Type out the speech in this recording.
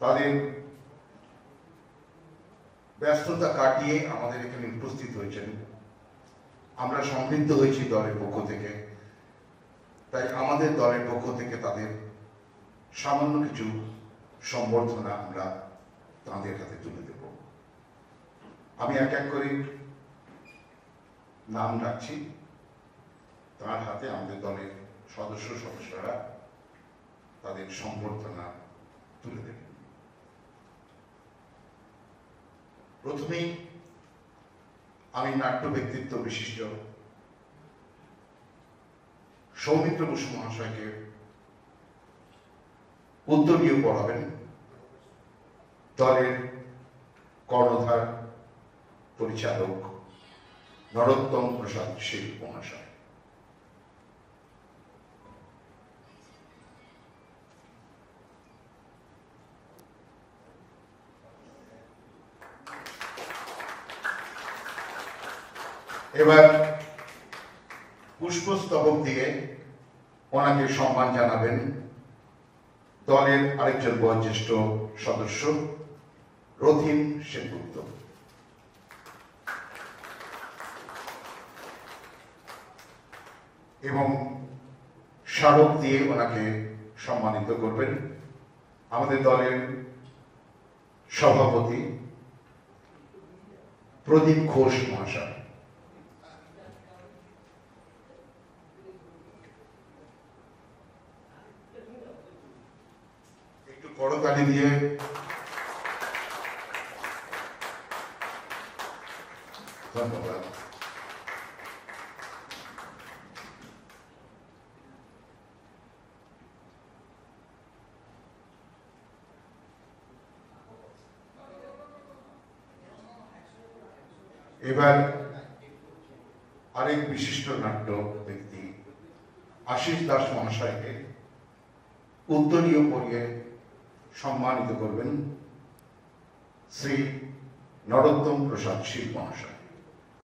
তাদের ব্যস্ততা কাটিয়ে আমাদের এখানে উপস্থিত হয়েছেন। আমরা সমৃদ্ধ হয়েছি দলের পক্ষ থেকে, তাই আমাদের দলের পক্ষ থেকে তাদের সামান্য কিছু সম্বর্ধনা আমরা তাদের হাতে তুলে দেব। আমি এক এক করে নাম রাখছি, তার হাতে আমাদের দলের সদস্যরা তাদের সম্বর্ধনা তুলে দেবেন। প্রথমেই আমি নাট্য ব্যক্তিত্ব বিশিষ্ট সৌমিত্র বসু মহাশয়কে উত্তরীয় পড়াবেন দলের কর্ণধার পরিচালক নরোত্তম প্রসাদ শীল মহাশয়। এবার পুষ্পস্তবক দিয়ে ওনাকে সম্মান জানাবেন দলের আরেকজন বয়োজ্যেষ্ঠ সদস্য রথীন সেনগুপ্ত। এবং স্মারক দিয়ে ওনাকে সম্মানিত করবেন আমাদের দলের সভাপতি প্রদীপ ঘোষ মহাশয়। একটু করতালি দিয়ে ধন্যবাদ। এবার আরেক বিশিষ্ট নাট্য ব্যক্তি আশিস দাস মহাশয়কে উত্তরীয় পরিয়ে সম্মানিত করবেন শ্রী নরোত্তম প্রসাদ শীল মহাশয়।